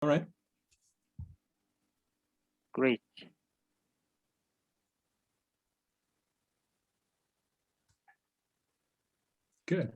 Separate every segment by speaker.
Speaker 1: All right.
Speaker 2: Great.
Speaker 1: Good.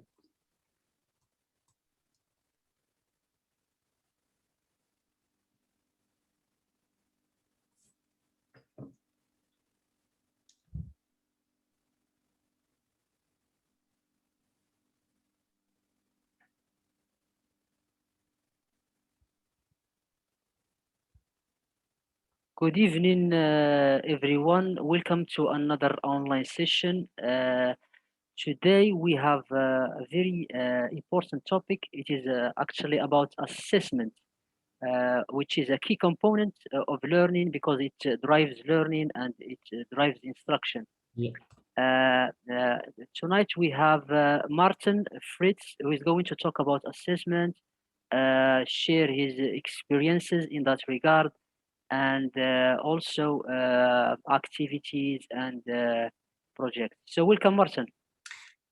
Speaker 2: Good evening, everyone. Welcome to another online session. Today we have a very important topic. It is actually about assessment, which is a key component of learning because it drives learning and it drives instruction.
Speaker 1: Yeah.
Speaker 2: Tonight we have Martin Fritz, who is going to talk about assessment, share his experiences in that regard, and also activities and projects. So welcome, Martin.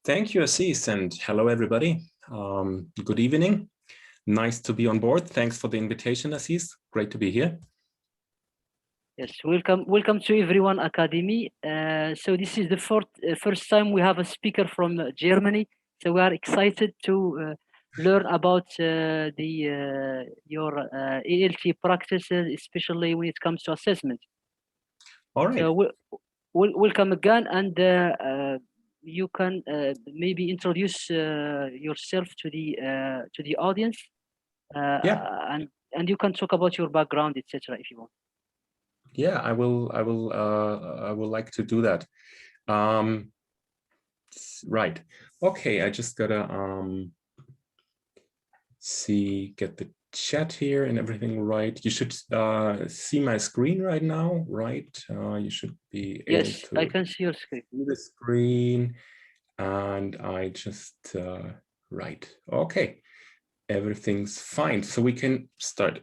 Speaker 1: Thank you, Assis, and hello, everybody. Good evening. Nice to be on board. Thanks for the invitation, Assis. Great to be here.
Speaker 2: Yes, welcome to Everyone Academy. So this is the first time we have a speaker from Germany. So we are excited to learn about your ALT practices, especially when it comes to assessment.
Speaker 1: All right.
Speaker 2: So welcome again, and you can maybe introduce yourself to the audience, and you can talk about your background, etc. if you want.
Speaker 1: Yeah, I will like to do that. Right. Okay, I just gotta get the chat here and everything right. You should see my screen right now, right? You should be able to.
Speaker 2: Yes, I can see your screen.
Speaker 1: See the screen, and I just right. Okay, everything's fine, so we can start.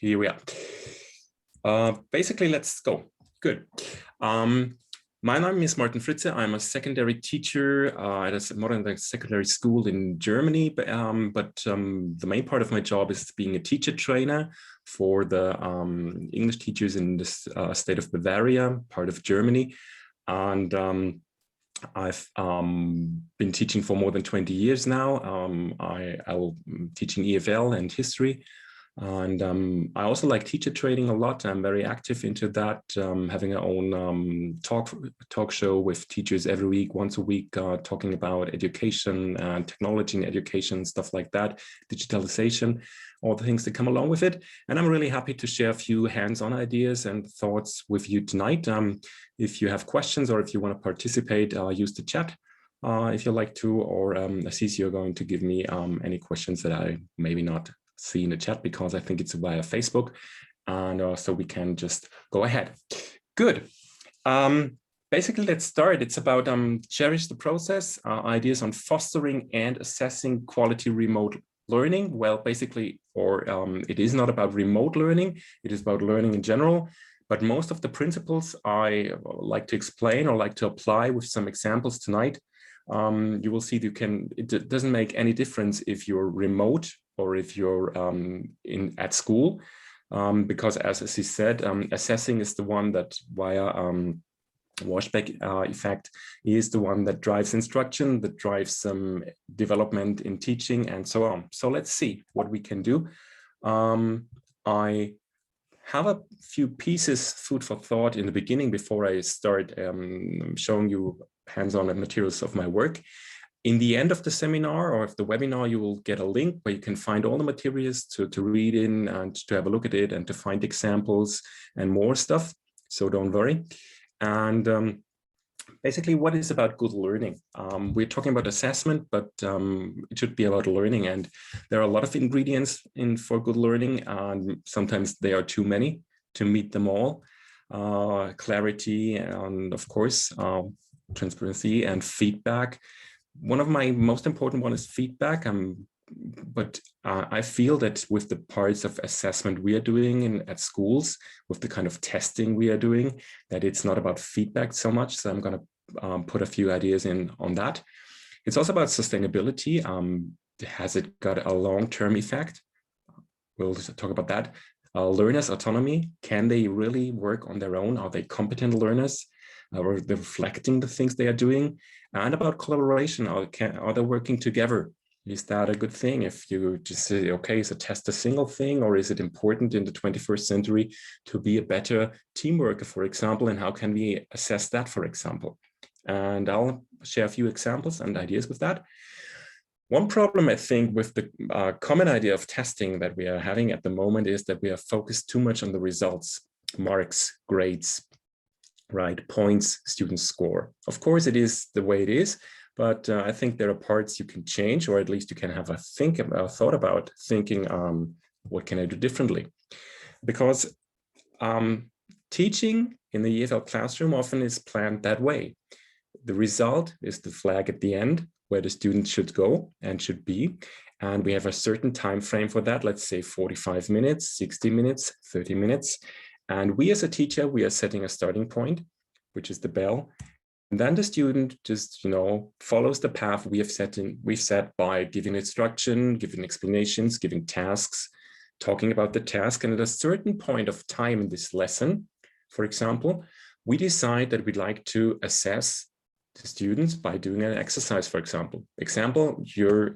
Speaker 1: Here we are. Basically, let's go. Good. My name is Martin Fritz. I'm a secondary teacher at a modern secondary school in Germany, but the main part of my job is being a teacher trainer for the English teachers in the state of Bavaria, part of Germany. And I've been teaching for more than 20 years now. I'm teaching EFL and history. And I also like teacher training a lot. I'm very active into that, having our own talk show with teachers every week, once a week, talking about education and technology and education, stuff like that, digitalization, all the things that come along with it. And I'm really happy to share a few hands-on ideas and thoughts with you tonight. If you have questions or if you want to participate, use the chat if you like to, or Assis, you're going to give me any questions that I maybe not see in the chat, because I think it's via Facebook, and so we can just go ahead. Good. Basically, let's start. It's about cherish the process, ideas on fostering and assessing quality remote learning. Well, basically, it is not about remote learning. It is about learning in general. But most of the principles I like to explain or like to apply with some examples tonight. You will see it doesn't make any difference if you're remote or if you're at school, because as he said, assessing is the one that via washback effect is the one that drives instruction, that drives some development in teaching and so on. So let's see what we can do. I have a few pieces, food for thought in the beginning before I start showing you hands-on materials of my work. In the end of the seminar or of the webinar, you will get a link where you can find all the materials to read in and to have a look at it and to find examples and more stuff. So don't worry. And basically, what is about good learning? We're talking about assessment, but it should be about learning. And there are a lot of ingredients for good learning, and sometimes there are too many to meet them all. Clarity and, of course, transparency and feedback. One of my most important one is feedback. But I feel that with the parts of assessment we are doing at schools, with the kind of testing we are doing, that it's not about feedback so much. So I'm going to put a few ideas in on that. It's also about sustainability. Has it got a long-term effect? we'll talk about that. Learners' autonomy, can they really work on their own? Are they competent learners? Are they reflecting the things they are doing? And about collaboration, are they working together? Is that a good thing? If you just say, okay, is a test a single thing, or is it important in the 21st century to be a better team worker, for example, and how can we assess that, for example? And I'll share a few examples and ideas with that. One problem, I think, with the common idea of testing that we are having at the moment is that we are focused too much on the results, marks, grades, right, points students score. Of course, it is the way it is, but I think there are parts you can change, or at least you can have a thought about thinking, what can I do differently? Because teaching in the EFL classroom often is planned that way. The result is the flag at the end, where the student should go and should be. And we have a certain time frame for that, let's say 45 minutes, 60 minutes, 30 minutes. And we as a teacher, we are setting a starting point, which is the bell. And then the student just, follows the path we've set by giving instruction, giving explanations, giving tasks, talking about the task. And at a certain point of time in this lesson, for example, we decide that we'd like to assess the students by doing an exercise, for example. You're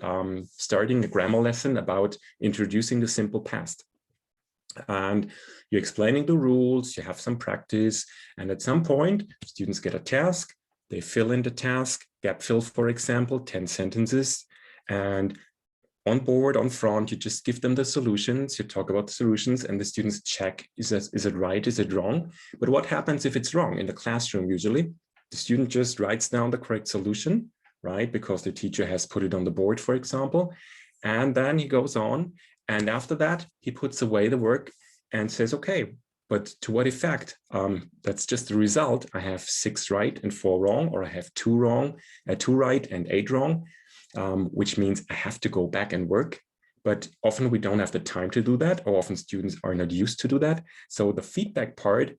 Speaker 1: starting a grammar lesson about introducing the simple past. And you're explaining the rules, you have some practice, and at some point, students get a task, they fill in the task, gap fill, for example, 10 sentences, and on board, on front, you just give them the solutions, you talk about the solutions, and the students check, is it right, is it wrong? But what happens if it's wrong? In the classroom, usually, the student just writes down the correct solution, right? Because the teacher has put it on the board, for example, and then he goes on. And after that, he puts away the work and says, okay, but to what effect? That's just the result. I have 6 right and 4 wrong, or I have 2 right and 8 wrong, which means I have to go back and work. But often we don't have the time to do that, or often students are not used to do that. So the feedback part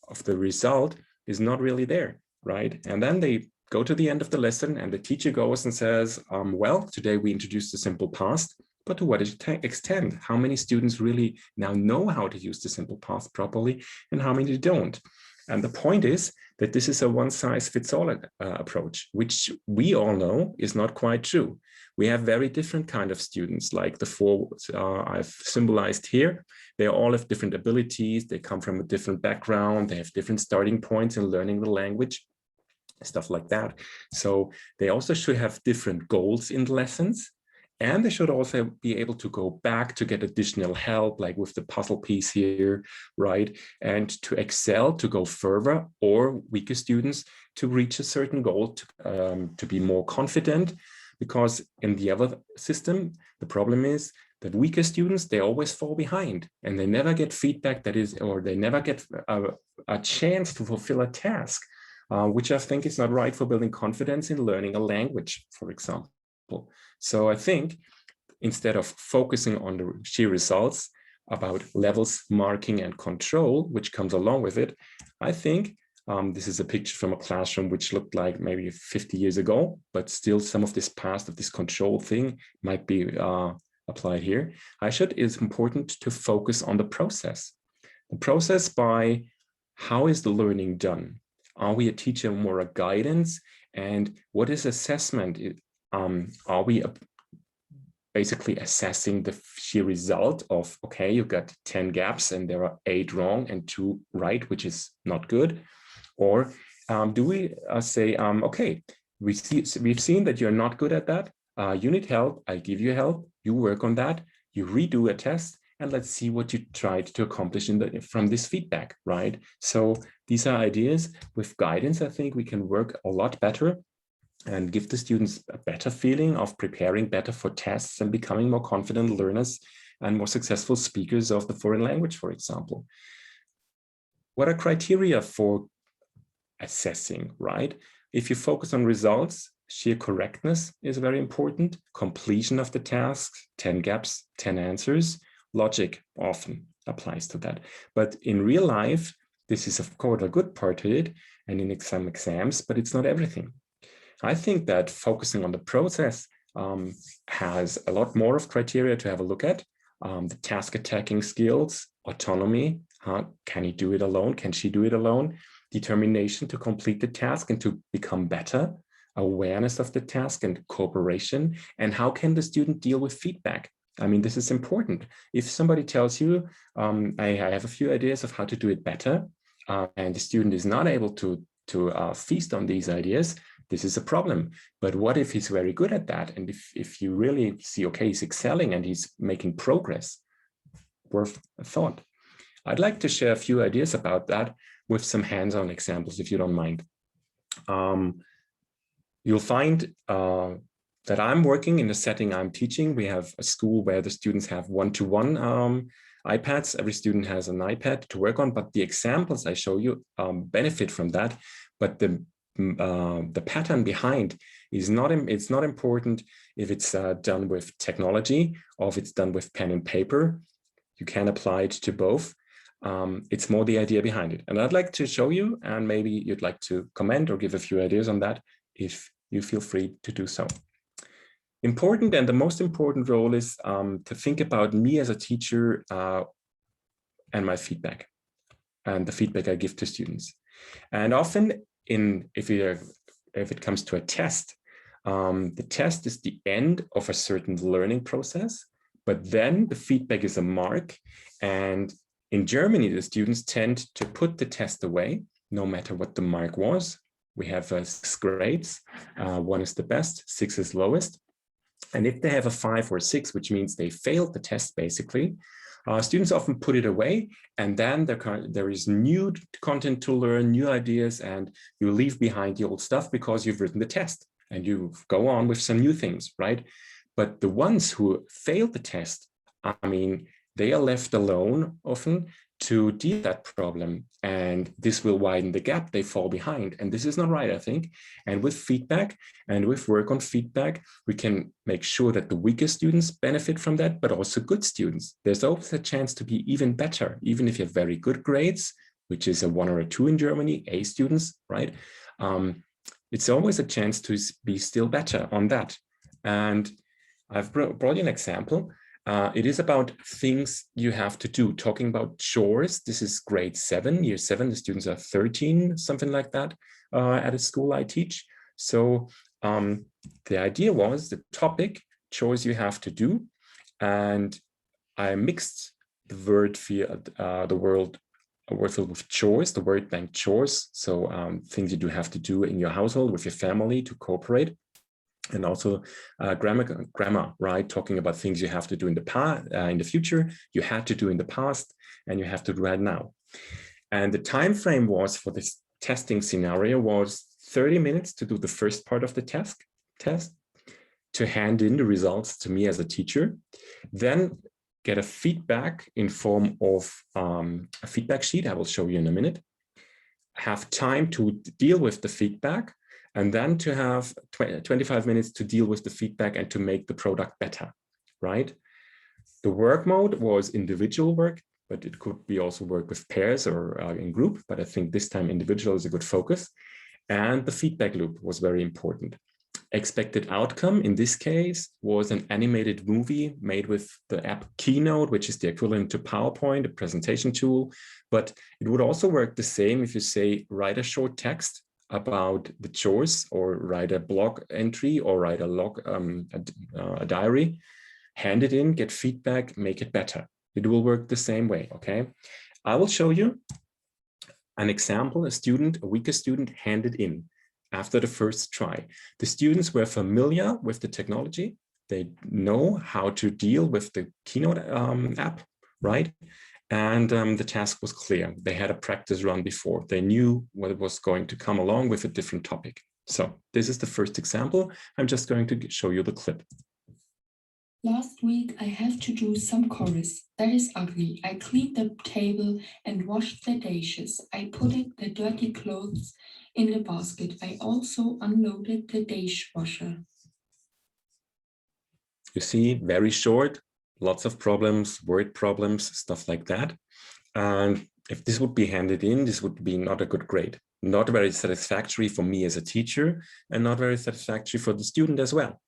Speaker 1: of the result is not really there, right? And then they go to the end of the lesson and the teacher goes and says, well, today we introduced the simple past. But to what extent? How many students really now know how to use the simple past properly, and how many don't? And the point is that this is a one-size-fits-all approach, which we all know is not quite true. We have very different kind of students, like the 4 I've symbolized here. They all have different abilities. They come from a different background. They have different starting points in learning the language, stuff like that. So they also should have different goals in the lessons. And they should also be able to go back to get additional help, like with the puzzle piece here, right? And to excel, to go further, or weaker students to reach a certain goal, to be more confident. Because in the other system, the problem is that weaker students, they always fall behind and they never get feedback or they never get a chance to fulfill a task, which I think is not right for building confidence in learning a language, for example. So I think instead of focusing on the sheer results about levels, marking, and control, which comes along with it, I think this is a picture from a classroom which looked like maybe 50 years ago, but still some of this past of this control thing might be applied here. It's important to focus on the process. The process by how is the learning done? Are we a teacher more a guidance? And what is assessment? Are we basically assessing the sheer result of, okay, you got 10 gaps and there are 8 wrong and 2 right, which is not good? Or do we say, okay, we've seen that you're not good at that. You need help. I give you help. You work on that. You redo a test. And let's see what you tried to accomplish from this feedback, right? So these are ideas. With guidance, I think we can work a lot better and give the students a better feeling of preparing better for tests and becoming more confident learners and more successful speakers of the foreign language, for example. What are criteria for assessing, right? If you focus on results, sheer correctness is very important. Completion of the task, 10 gaps, 10 answers. Logic often applies to that. But in real life, this is of course a good part of it, and in some exams, but it's not everything. I think that focusing on the process has a lot more of criteria to have a look at. the task attacking skills, autonomy, can he do it alone? Can she do it alone? Determination to complete the task and to become better, awareness of the task and cooperation, and how can the student deal with feedback? I mean, this is important. If somebody tells you, I have a few ideas of how to do it better, and the student is not able to feast on these ideas, this is a problem. But what if he's very good at that? And if you really see, okay, he's excelling and he's making progress, worth a thought. I'd like to share a few ideas about that with some hands-on examples, if you don't mind. You'll find that I'm working in the setting I'm teaching. We have a school where the students have one-to-one iPads. Every student has an iPad to work on, but the examples I show you benefit from that. But the pattern behind is it's not important if it's done with technology or if it's done with pen and paper. You can apply it to both. It's more the idea behind it. And I'd like to show you, and maybe you'd like to comment or give a few ideas on that if you feel free to do so. Important, and the most important role is to think about me as a teacher and my feedback and the feedback I give to students. And often if it comes to a test, the test is the end of a certain learning process, but then the feedback is a mark. And in Germany, the students tend to put the test away, no matter what the mark was. We have 6 grades. 1 is the best, 6 is lowest. And if they have a 5 or 6, which means they failed the test, basically, students often put it away, and then there is new content to learn, new ideas, and you leave behind the old stuff because you've written the test and you go on with some new things, right? But the ones who failed the test, I mean, they are left alone often to deal with that problem, and this will widen the gap. They fall behind, and this is not right, I think. And with feedback and with work on feedback, we can make sure that the weaker students benefit from that, but also good students. There's always a chance to be even better, even if you have very good grades, which is a 1 or a 2 in Germany, A students, right? It's always a chance to be still better on that. And I've brought you an example. It is about things you have to do, talking about chores. This is grade 7, year 7. The students are 13, something like that, at a school I teach. So the idea was the topic, chores you have to do. And I mixed the word filled with chores, the word bank chores. So things you do have to do in your household with your family to cooperate. And also grammar, right? Talking about things you have to do in the past, in the future, you had to do in the past, and you have to do right now. And the time frame was for this testing scenario was 30 minutes to do the first part of the test, to hand in the results to me as a teacher, then get a feedback in form of a feedback sheet. I will show you in a minute. Have time to deal with the feedback, and then to have 25 minutes to deal with the feedback and to make the product better, right? The work mode was individual work, but it could be also work with pairs or in group, but I think this time individual is a good focus. And the feedback loop was very important. Expected outcome in this case was an animated movie made with the app Keynote, which is the equivalent to PowerPoint, a presentation tool, but it would also work the same if you say, write a short text about the chores, or write a blog entry, or write a log, a diary, hand it in, get feedback, make it better. It will work the same way, okay? I will show you an example. A weaker student handed in after the first try. The students were familiar with the technology. They know how to deal with the Keynote app, right? And the task was clear. They had a practice run before. They knew what was going to come along with a different topic. So this is the first example. I'm just going to show you the clip.
Speaker 3: Last week, I have to do some chores. That is ugly. I cleaned the table and washed the dishes. I put the dirty clothes in the basket. I also unloaded the dishwasher.
Speaker 1: You see, very short, lots of problems, word problems, stuff like that. And if this would be handed in, this would be not a good grade, not very satisfactory for me as a teacher, and not very satisfactory for the student as well.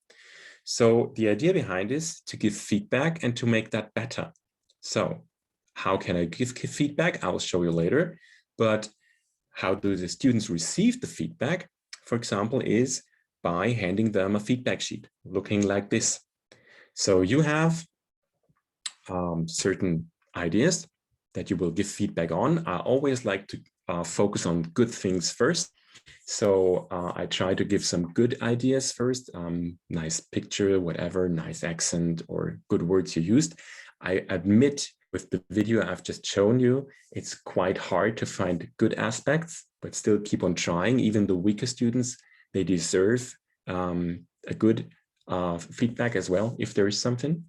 Speaker 1: So the idea behind is to give feedback and to make that better. So how can I give feedback? I will show you later. But how do the students receive the feedback, for example, is by handing them a feedback sheet looking like this. So you have certain ideas that you will give feedback on. I always like to focus on good things first. So I try to give some good ideas first, nice picture, whatever, nice accent or good words you used. I admit with the video I've just shown you, it's quite hard to find good aspects, but still keep on trying. Even the weaker students, they deserve a good feedback as well, if there is something.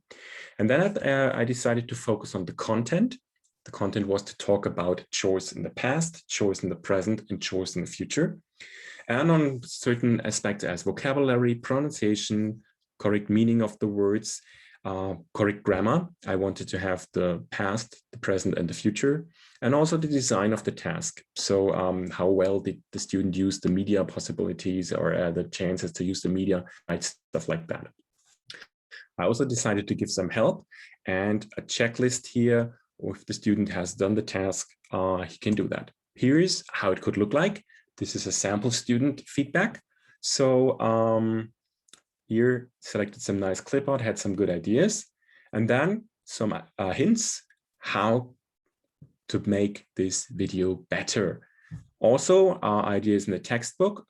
Speaker 1: And then I decided to focus on the content. The content was to talk about chores in the past, chores in the present, and chores in the future. And on certain aspects as vocabulary, pronunciation, correct meaning of the words, correct grammar. I wanted to have the past, the present, and the future, and also the design of the task. So how well did the student use the media possibilities or the chances to use the media, right, stuff like that. I also decided to give some help and a checklist here. If the student has done the task, he can do that. Here is how it could look like. This is a sample student feedback. So here selected some nice clip art, had some good ideas, and then some hints how to make this video better. Also ideas in the textbook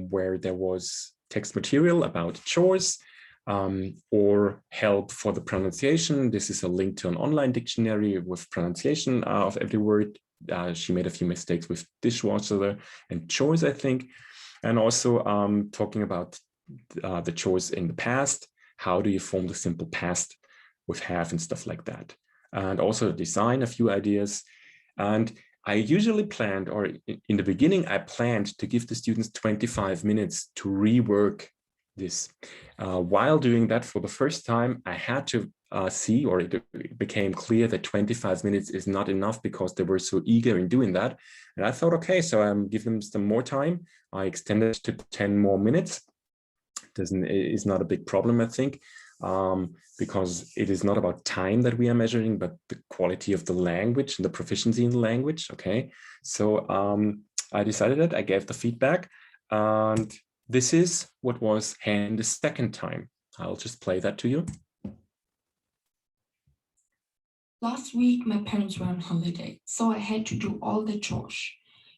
Speaker 1: where there was text material about chores or help for the pronunciation. This is a link to an online dictionary with pronunciation of every word. She made a few mistakes with dishwasher and chores, I think. And also talking about the chores in the past. How do you form the simple past with have and stuff like that? And also design a few ideas. And I usually planned, or in the beginning, I planned to give the students 25 minutes to rework this. While doing that for the first time, I had to see, or it became clear that 25 minutes is not enough because they were so eager in doing that. And I thought, okay, so I'm giving them some more time. I extended to 10 more minutes. Is not a big problem, I think, because it is not about time that we are measuring, but the quality of the language and the proficiency in the language. Okay, so I decided that I gave the feedback, and this is what was handed the second time. I'll just play that to you.
Speaker 3: Last week, my parents were on holiday, so I had to do all the chores.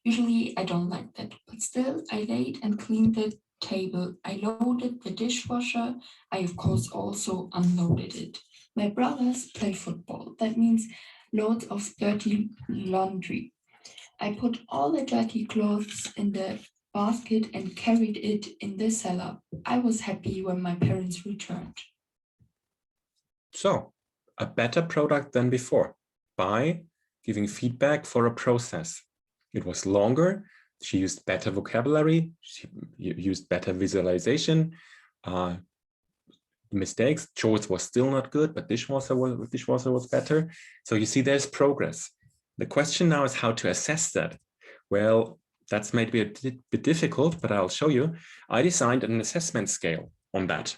Speaker 3: Usually, I don't like that, but still, I laid and cleaned the table. I loaded the dishwasher. I, of course, also unloaded it. My brothers play football. That means loads of dirty laundry. I put all the dirty clothes in the basket and carried it in the cellar. I was happy when my parents returned.
Speaker 1: So, a better product than before by giving feedback for a process. It was longer. She used better vocabulary. She used better visualization. Mistakes. Chores was still not good, but dishwasher was better. So you see, there's progress. The question now is how to assess that. Well, that's maybe a bit difficult, but I'll show you. I designed an assessment scale on that.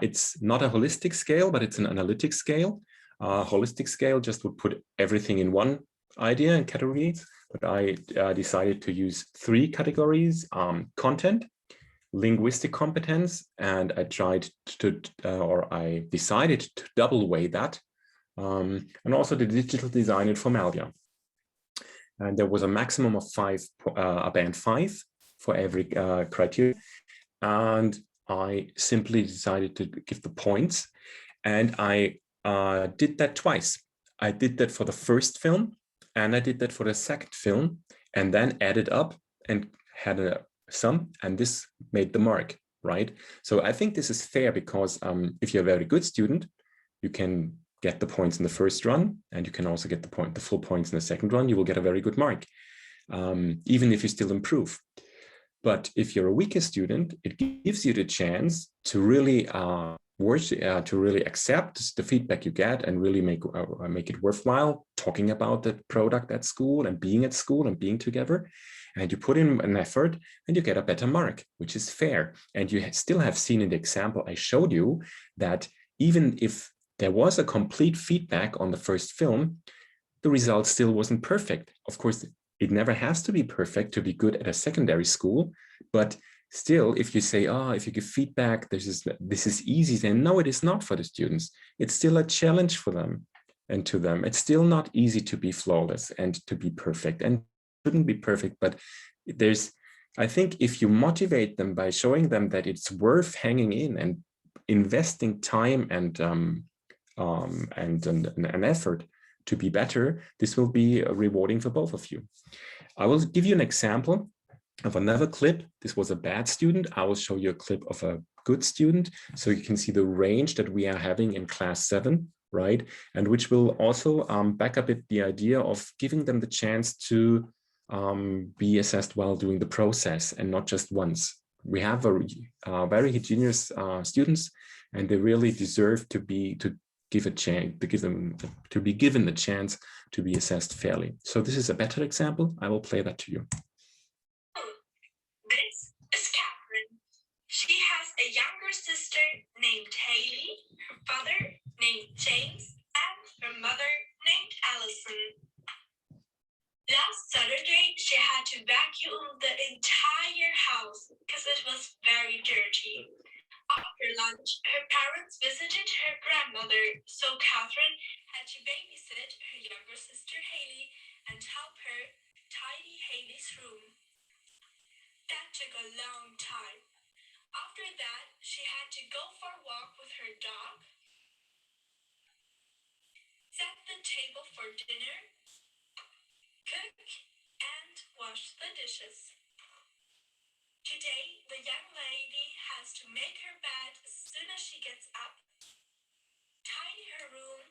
Speaker 1: It's not a holistic scale, but it's an analytic scale. Holistic scale just would put everything in one idea and categories, but I decided to use 3 categories: content, linguistic competence, and I tried to, or I decided to double weigh that, and also the digital design and formalia. And there was a maximum of 5, a band 5 for every criteria. And I simply decided to give the points, and I did that twice. I did that for the first film, and I did that for the second film, and then added up and had a sum, and this made the mark, right? So I think this is fair because if you're a very good student, you can get the points in the first run, and you can also get the full points in the second run. You will get a very good mark, even if you still improve. But if you're a weaker student, it gives you the chance to really to really accept the feedback you get and really make it worthwhile talking about the product at school and being at school and being together. And you put in an effort and you get a better mark, which is fair. And you still have seen in the example I showed you that even if there was a complete feedback on the first film, the result still wasn't perfect. Of course, it never has to be perfect to be good at a secondary school, but still, if you say, if you give feedback, this is easy, then no, it is not for the students. It's still a challenge for them and to them. It's still not easy to be flawless and to be perfect, and shouldn't be perfect. But I think if you motivate them by showing them that it's worth hanging in and investing time and an effort to be better, this will be rewarding for both of you. I will give you an example of another clip. This was a bad student. I will show you a clip of a good student, so you can see the range that we are having in class 7, right? And which will also back up the idea of giving them the chance to be assessed while doing the process and not just once. We have very heterogeneous students, and they really deserve to be given the chance to be assessed fairly. So this is a better example. I will play that to you.
Speaker 4: This is Catherine. She has a younger sister named Haley, her father named James, and her mother named Allison. Last Saturday, she had to vacuum the entire house because it was very dirty. After lunch, her parents visited her grandmother, so Catherine had to babysit her younger sister Haley and help her tidy Haley's room. That took a long time. After that, she had to go for a walk with her dog, set the table for dinner, cook, and wash the dishes. Today, the young lady has to make her bed as soon as she gets up, tidy her room,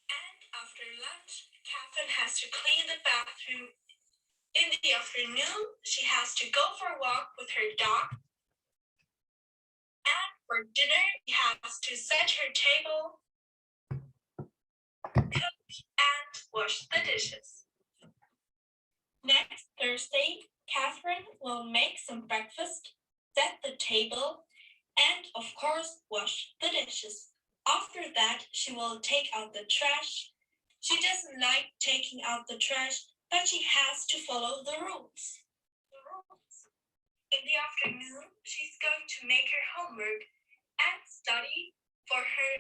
Speaker 4: and after lunch, Catherine has to clean the bathroom. In the afternoon, she has to go for a walk with her dog, and for dinner, she has to set her table, cook, and wash the dishes. Next Thursday, Catherine will make some breakfast, set the table, and of course, wash the dishes. After that, she will take out the trash. She doesn't like taking out the trash, but she has to follow the rules. In the afternoon, she's going to make her homework and study for her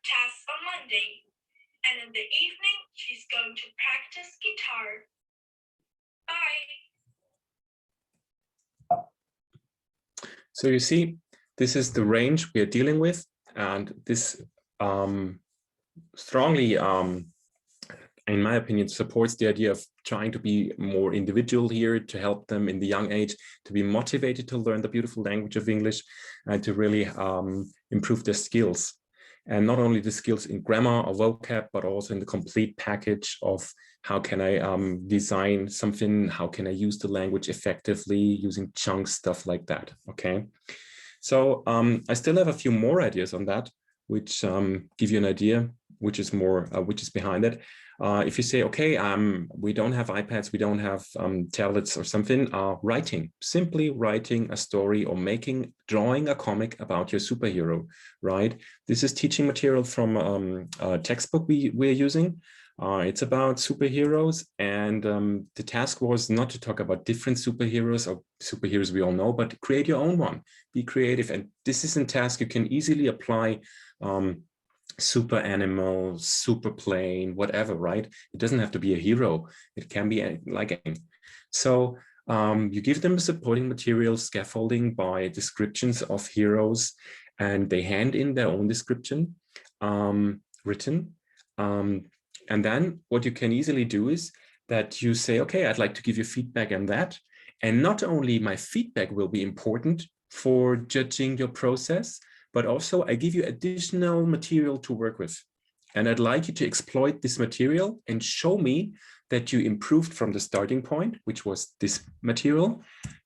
Speaker 4: test on Monday. And in the evening, she's going to practice guitar. Bye.
Speaker 1: So you see, this is the range we are dealing with, and this strongly, in my opinion, supports the idea of trying to be more individual here, to help them in the young age to be motivated to learn the beautiful language of English and to really improve their skills. And not only the skills in grammar or vocab, but also in the complete package of how can I design something, how can I use the language effectively using chunks, stuff like that, okay? So I still have a few more ideas on that, which give you an idea, which is behind it. If you say, okay, we don't have iPads, we don't have tablets or something, simply writing a story or drawing a comic about your superhero, right? This is teaching material from a textbook we're using. It's about superheroes, and the task was not to talk about different superheroes or superheroes we all know, but create your own one, be creative. And this is a task you can easily apply super animal, super plane, whatever, right? It doesn't have to be a hero. It can be like anything. So you give them supporting material, scaffolding by descriptions of heroes, and they hand in their own description written. And then what you can easily do is that you say, okay, I'd like to give you feedback on that. And not only my feedback will be important for judging your process, but also I give you additional material to work with. And I'd like you to exploit this material and show me that you improved from the starting point, which was this material,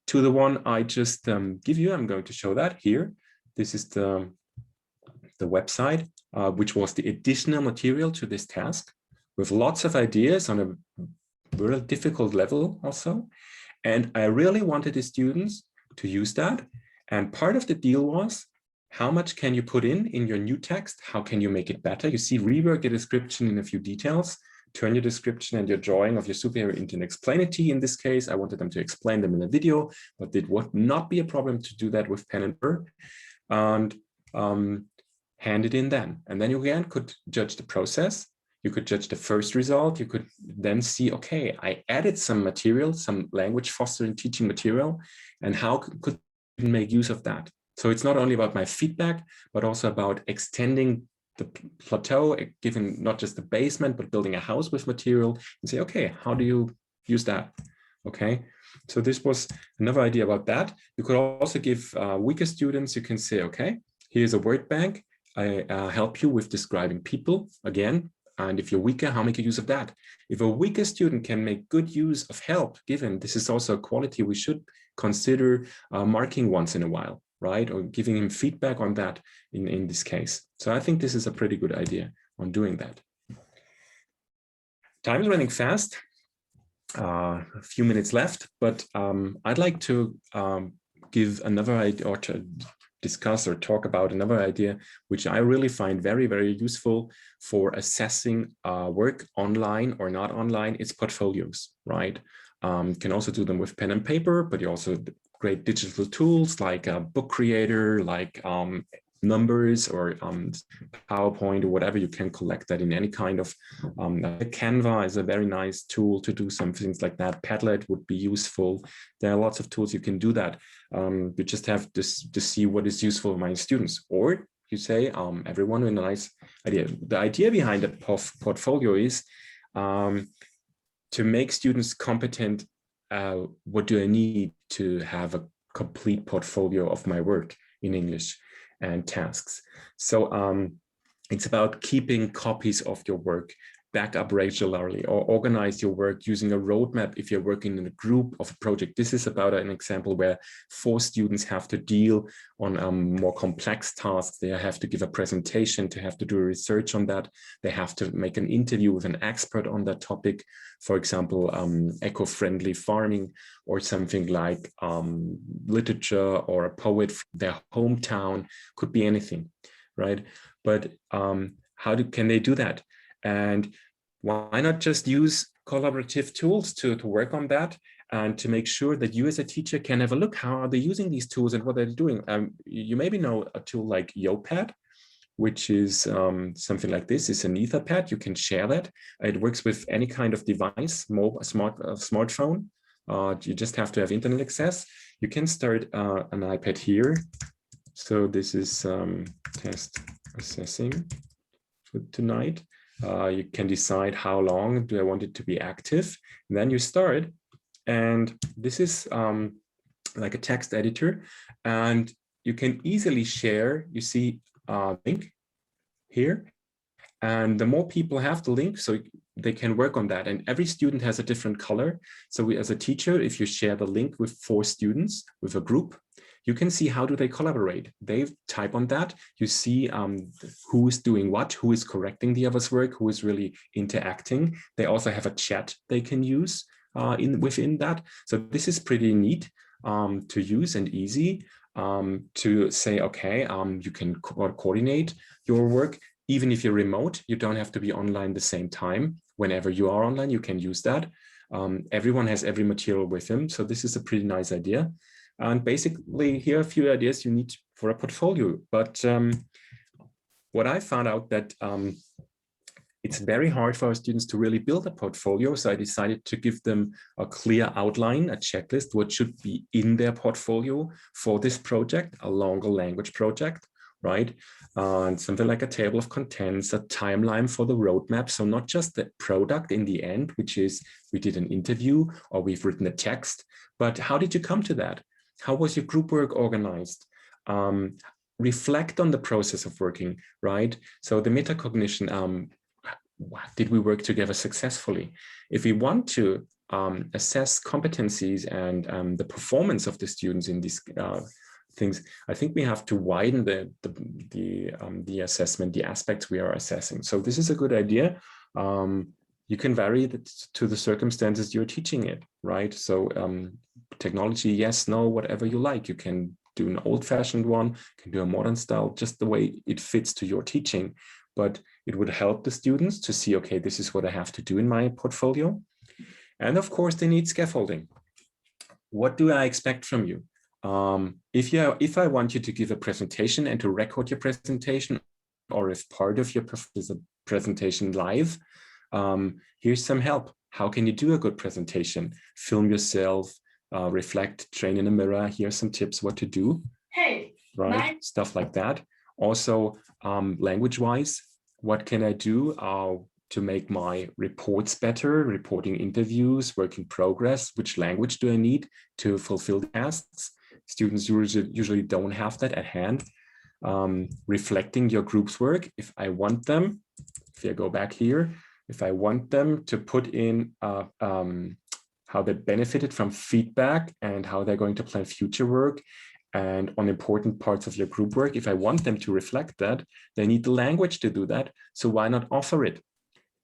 Speaker 1: to the one I just give you. I'm going to show that here. This is the the website, which was the additional material to this task, with lots of ideas on a very difficult level also. And I really wanted the students to use that. And part of the deal was, how much can you put in your new text? How can you make it better? You see, rework your description in a few details, turn your description and your drawing of your superhero into an explanatory. In this case, I wanted them to explain them in a video, but it would not be a problem to do that with pen and paper, and hand it in then. And then you again could judge the process. You could judge the first result. You could then see, okay, I added some material, some language fostering teaching material, and how could you make use of that? So it's not only about my feedback, but also about extending the plateau, giving not just the basement, but building a house with material, and say, okay, how do you use that? Okay, so this was another idea about that. You could also give weaker students, you can say, okay, here's a word bank. I help you with describing people again. And if you're weaker, how make use of that? If a weaker student can make good use of help given, this is also a quality we should consider marking once in a while, right? Or giving him feedback on that in this case. So I think this is a pretty good idea on doing that. Time is running fast, a few minutes left, but I'd like to give another idea, or to discuss or talk about another idea, which I really find very, very useful for assessing work online or not online. It's portfolios, right? You can also do them with pen and paper, but you also great digital tools like a book creator, like numbers or PowerPoint or whatever. You can collect that in any kind of Canva is a very nice tool to do some things like that. Padlet would be useful. There are lots of tools you can do that. You just have to see what is useful for my students. Or you say, everyone with a nice idea. The idea behind the portfolio is to make students competent. What do I need to have a complete portfolio of my work in English and tasks? So it's about keeping copies of your work, back up regularly, or organize your work using a roadmap if you're working in a group of a project. This is about an example where 4 students have to deal on more complex tasks. They have to give a presentation, to have to do research on that. They have to make an interview with an expert on that topic. For example, eco-friendly farming, or something like literature, or a poet from their hometown, could be anything, right? But can they do that? And why not just use collaborative tools to work on that, and to make sure that you as a teacher can have a look, how are they using these tools and what they're doing? You maybe know a tool like YoPad, which is something like this. It's an Etherpad. You can share that. It works with any kind of device, smartphone. You just have to have internet access. You can start an iPad here. So this is test assessing for tonight. You can decide how long do I want it to be active. And then you start, and this is like a text editor, and you can easily share. You see link here, and the more people have the link, so they can work on that. And every student has a different color. So as a teacher, if you share the link with 4 students with a group, you can see how do they collaborate. They type on that. You see who is doing what, who is correcting the other's work, who is really interacting. They also have a chat they can use within that. So this is pretty neat to use and easy to say, okay, you can coordinate your work. Even if you're remote, you don't have to be online the same time. Whenever you are online, you can use that. Everyone has every material with them. So this is a pretty nice idea. And basically, here are a few ideas you need for a portfolio. But what I found out that it's very hard for our students to really build a portfolio. So I decided to give them a clear outline, a checklist, what should be in their portfolio for this project, a longer language project, right? And something like a table of contents, a timeline for the roadmap. So not just the product in the end, which is we did an interview or we've written a text, but how did you come to that? How was your group work organized? Reflect on the process of working, right? So the metacognition, did we work together successfully? If we want to assess competencies and the performance of the students in this things. I think we have to widen the assessment, the aspects we are assessing. So this is a good idea. You can vary it to the circumstances you're teaching it, right? So technology, yes, no, whatever you like. You can do an old-fashioned one, you can do a modern style, just the way it fits to your teaching. But it would help the students to see, okay, this is what I have to do in my portfolio. And of course, they need scaffolding. What do I expect from you? If I want you to give a presentation and to record your presentation, or if part of your presentation live, here's some help. How can you do a good presentation? Film yourself, reflect, train in a mirror. Here's some tips what to do.
Speaker 4: Hey,
Speaker 1: right? Stuff like that. Also, language-wise, what can I do to make my reports better, reporting interviews, work in progress? Which language do I need to fulfill the tasks? Students usually don't have that at hand. Reflecting your group's work. If I want them, if I go back here, if I want them to put in how they benefited from feedback and how they're going to plan future work and on important parts of your group work, if I want them to reflect that, they need the language to do that. So why not offer it?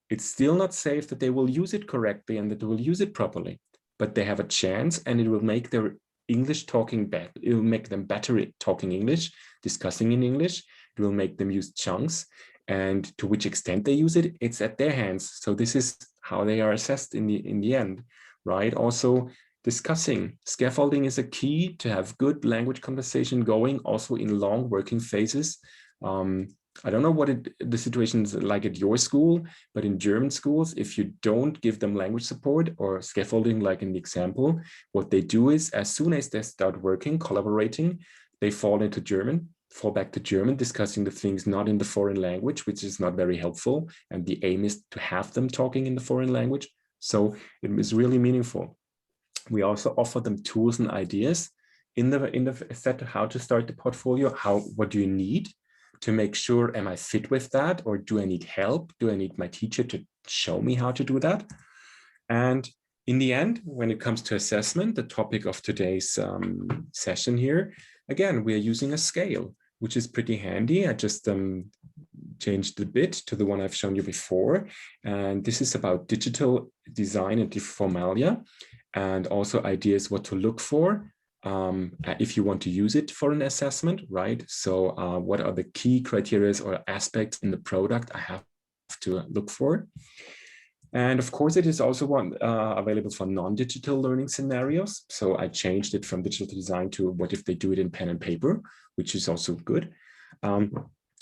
Speaker 1: It's still not safe that they will use it correctly and that they will use it properly, but they have a chance and it will make their English talking better. It will make them better at talking English, discussing in English. It will make them use chunks. And to which extent they use it, it's at their hands. So this is how they are assessed in the end, right? Also, discussing. Scaffolding is a key to have good language conversation going, also in long working phases. I don't know what the situation is like at your school, but in German schools, if you don't give them language support or scaffolding, like in the example, what they do is as soon as they start working, collaborating, they fall back to German, discussing the things not in the foreign language, which is not very helpful. And the aim is to have them talking in the foreign language. So it is really meaningful. We also offer them tools and ideas in the set how to start the portfolio. What do you need to make sure, am I fit with that? Or do I need help? Do I need my teacher to show me how to do that? And in the end, when it comes to assessment, the topic of today's session here, again, we are using a scale, which is pretty handy. I just changed a bit to the one I've shown you before. And this is about digital design and formalia, and also ideas what to look for if you want to use it for an assessment, right? So what are the key criteria or aspects in the product I have to look for? And of course, it is also available for non-digital learning scenarios. So I changed it from digital design to what if they do it in pen and paper, which is also good.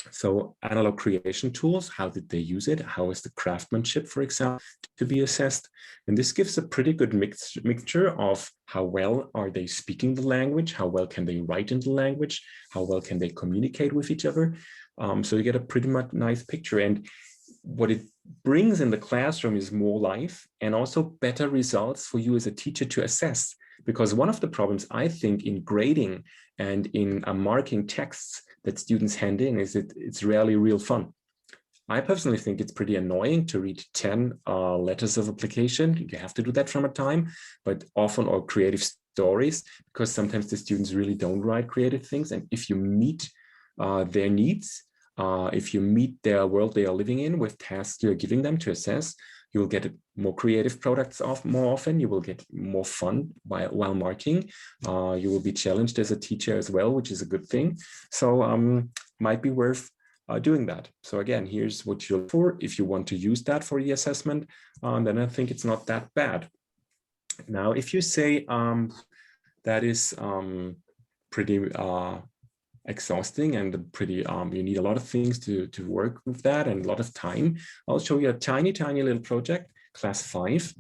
Speaker 1: So analog creation tools, how did they use it? How is the craftsmanship, for example, to be assessed? And this gives a pretty good mixture of how well are they speaking the language, how well can they write in the language, how well can they communicate with each other. So you get a pretty much nice picture. And what it brings in the classroom is more life and also better results for you as a teacher to assess. Because one of the problems I think in grading and in marking texts that students hand in is it's rarely real fun. I personally think it's pretty annoying to read 10 letters of application. You have to do that from a time, but often or creative stories, because sometimes the students really don't write creative things. And if you meet their needs, if you meet their world they are living in with tasks you're giving them to assess, you will get more creative products more often. You will get more fun while marking. You will be challenged as a teacher as well, which is a good thing. So might be worth doing that. So again, here's what you look for. If you want to use that for the assessment, then I think it's not that bad. Now, if you say that is pretty exhausting and pretty you need a lot of things to work with that and a lot of time, I'll show you a tiny little project, class 5,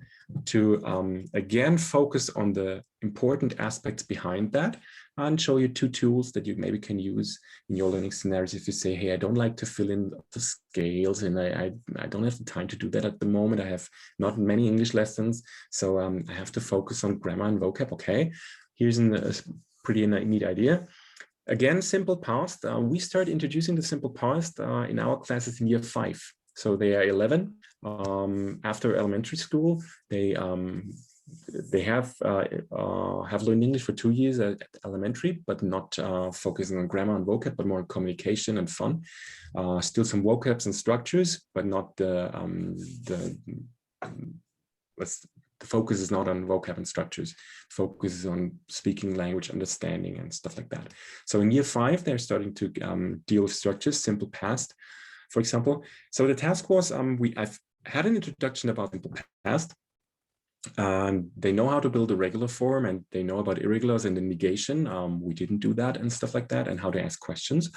Speaker 1: to again focus on the important aspects behind that and show you 2 tools that you maybe can use in your learning scenarios. If you say, hey, I don't like to fill in the scales and I don't have the time to do that at the moment, I have not many English lessons, so I have to focus on grammar and vocab. Okay, here's a pretty neat idea. Again, simple past. We start introducing the simple past in our classes in year 5. So they are 11. After elementary school, they they have learned English for 2 years at elementary, but not focusing on grammar and vocab, but more on communication and fun. Still some vocabs and structures, but not the focus is not on vocab and structures. Focus is on speaking language, understanding, and stuff like that. So in year 5, they're starting to deal with structures, simple past, for example. So the task was, I've had an introduction about simple past, and they know how to build a regular form, and they know about irregulars and the negation. We didn't do that and stuff like that, and how to ask questions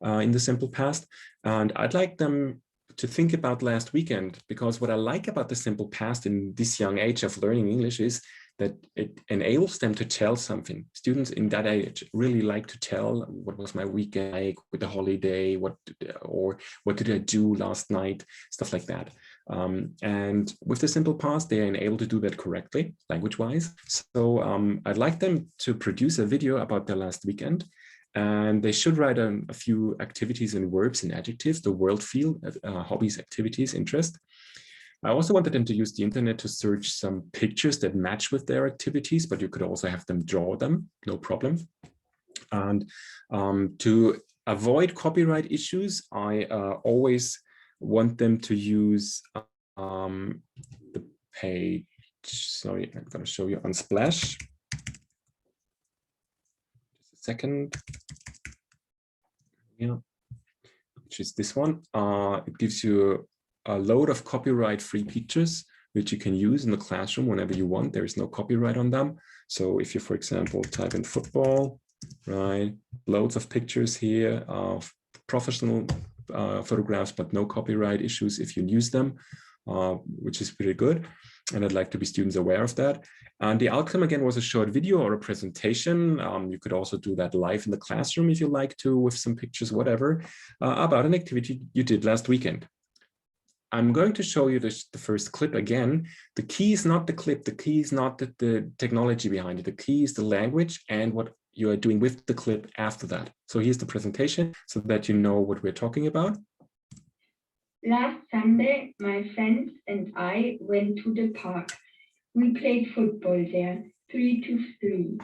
Speaker 1: in the simple past. And I'd like them to think about last weekend, because what I like about the simple past in this young age of learning English is that it enables them to tell something. Students in that age really like to tell, what was my weekend like with the holiday, what did I do last night, stuff like that. And with the simple past, they are able to do that correctly, language-wise. So I'd like them to produce a video about their last weekend. And they should write a few activities and verbs and adjectives, the world field, hobbies, activities, interest. I also wanted them to use the internet to search some pictures that match with their activities, but you could also have them draw them, no problem. And to avoid copyright issues, I always want them to use the page. Sorry, I'm going to show you on Splash. Second, yeah, which is this one. It gives you a load of copyright-free pictures which you can use in the classroom whenever you want. There is no copyright on them. So if you, for example, type in football, right, loads of pictures here of professional photographs, but no copyright issues if you use them, which is pretty good. And I'd like to be students aware of that. And the outcome, again, was a short video or a presentation. You could also do that live in the classroom if you like to, with some pictures, whatever, about an activity you did last weekend. I'm going to show you the first clip again. The key is not the clip. The key is not the technology behind it. The key is the language and what you are doing with the clip after that. So here's the presentation so that you know what we're talking about.
Speaker 5: Last Sunday, my friends and I went to the park. We played football there, 3-3.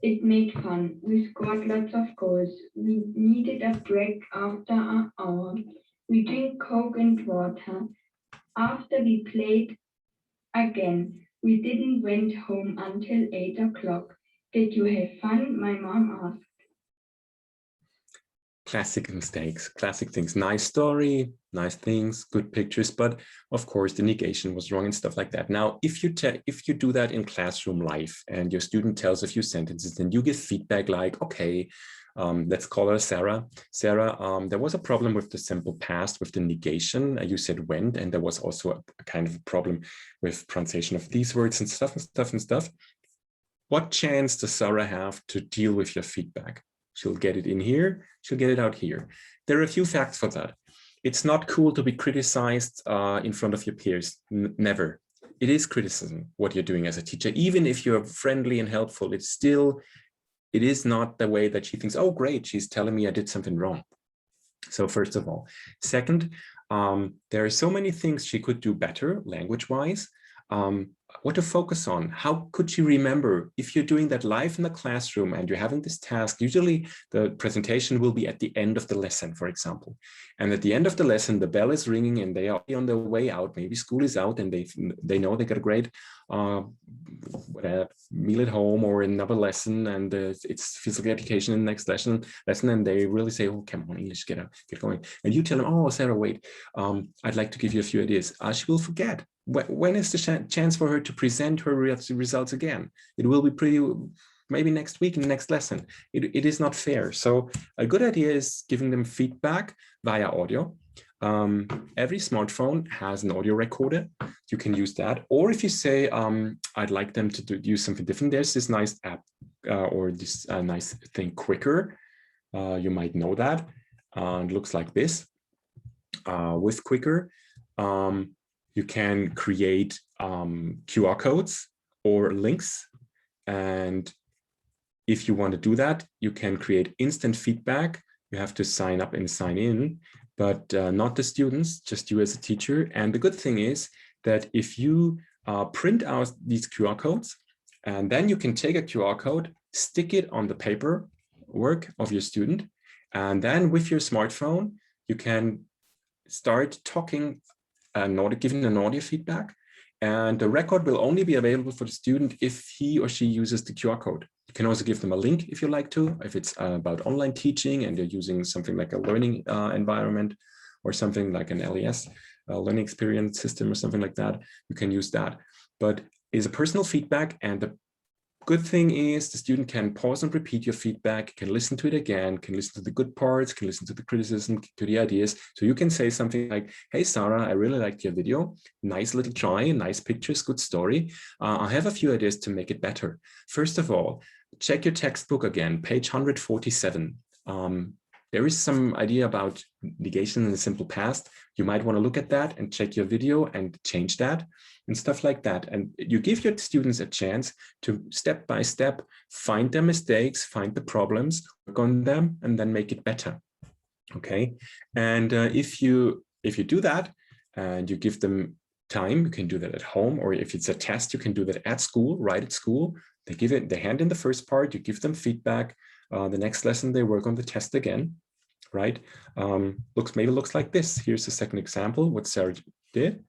Speaker 5: It made fun. We scored lots of goals. We needed a break after an hour. We drink Coke and water. After we played again, we didn't went home until 8 o'clock. Did you have fun? My mom asked.
Speaker 1: Classic mistakes, classic things. Nice story, nice things, good pictures, but of course the negation was wrong and stuff like that. Now, if you do that in classroom life and your student tells a few sentences, then you give feedback like, okay, let's call her Sarah. Sarah, there was a problem with the simple past with the negation. You said went, and there was also a kind of a problem with pronunciation of these words and stuff. What chance does Sarah have to deal with your feedback? She'll get it in here, she'll get it out here. There are a few facts for that. It's not cool to be criticized in front of your peers, never. It is criticism, what you're doing as a teacher. Even if you're friendly and helpful, it is not the way that she thinks, oh, great, she's telling me I did something wrong. So first of all. Second, there are so many things she could do better language-wise. What to focus on? How could she remember? If you're doing that live in the classroom and you're having this task, usually the presentation will be at the end of the lesson, for example. And at the end of the lesson, the bell is ringing and they are on their way out. Maybe school is out and they know they got a great meal at home or another lesson, and it's physical education in the next lesson, and they really say, oh, come on, English, get going. And you tell them, oh, Sarah, wait, I'd like to give you a few ideas. She will forget. When is the chance for her to present her results again? It will be maybe next week in the next lesson. It is not fair. So a good idea is giving them feedback via audio. Every smartphone has an audio recorder. You can use that. Or if you say, I'd like them to use something different, there's this nice app or this nice thing, Quicker. You might know that. It looks like this. With Quicker, you can create QR codes or links. And if you want to do that, you can create instant feedback. You have to sign up and sign in, but not the students, just you as a teacher. And the good thing is that if you print out these QR codes, and then you can take a QR code, stick it on the paper work of your student, and then with your smartphone, you can start talking and giving an audio feedback. And the record will only be available for the student if he or she uses the QR code. You can also give them a link if you like to, if it's about online teaching and they're using something like a learning environment or something like an LES, learning experience system or something like that, you can use that. But it's a personal feedback, and the good thing is the student can pause and repeat your feedback, can listen to it again, can listen to the good parts, can listen to the criticism, to the ideas. So you can say something like, hey, Sarah, I really liked your video. Nice little try, nice pictures, good story. I have a few ideas to make it better. First of all, check your textbook again, page 147. There is some idea about negation in the simple past. You might want to look at that and check your video and change that and stuff like that. And you give your students a chance to step by step find their mistakes, find the problems, work on them, and then make it better. Okay. And if you do that and you give them time, you can do that at home, or if it's a test, you can do that at school, right at school. They hand in the first part, you give them feedback. The next lesson, they work on the test again, right? Maybe looks like this. Here's the second example, what Sarah did.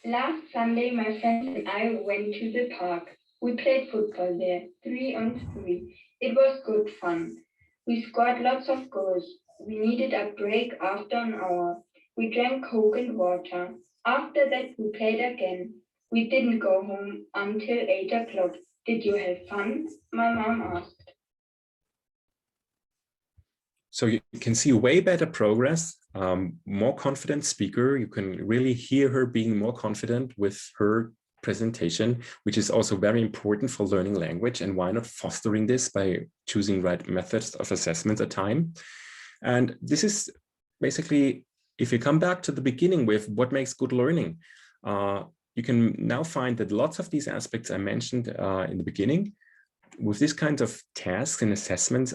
Speaker 5: Last Sunday, my friends and I went to the park. We played football there, 3-on-3. It was good fun. We scored lots of goals. We needed a break after an hour. We drank Coke and water. After that, we played again. We didn't go home until 8 o'clock. Did you have fun? My mom asked.
Speaker 1: So you can see way better progress, more confident speaker. You can really hear her being more confident with her presentation, which is also very important for learning language. And why not fostering this by choosing right methods of assessment at time? And this is basically, if you come back to the beginning with what makes good learning, you can now find that lots of these aspects I mentioned in the beginning, with this kind of tasks and assessments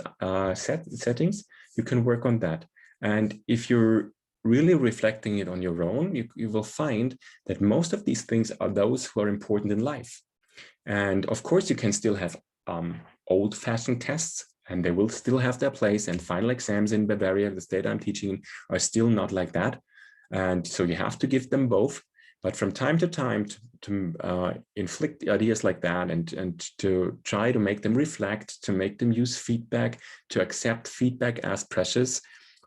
Speaker 1: settings, you can work on that. And if you're really reflecting it on your own, you will find that most of these things are those who are important in life. And of course, you can still have old-fashioned tests, and they will still have their place. And final exams in Bavaria, the state I'm teaching, are still not like that. And so you have to give them both. But from time to time, to inflict ideas like that and to try to make them reflect, to make them use feedback, to accept feedback as precious,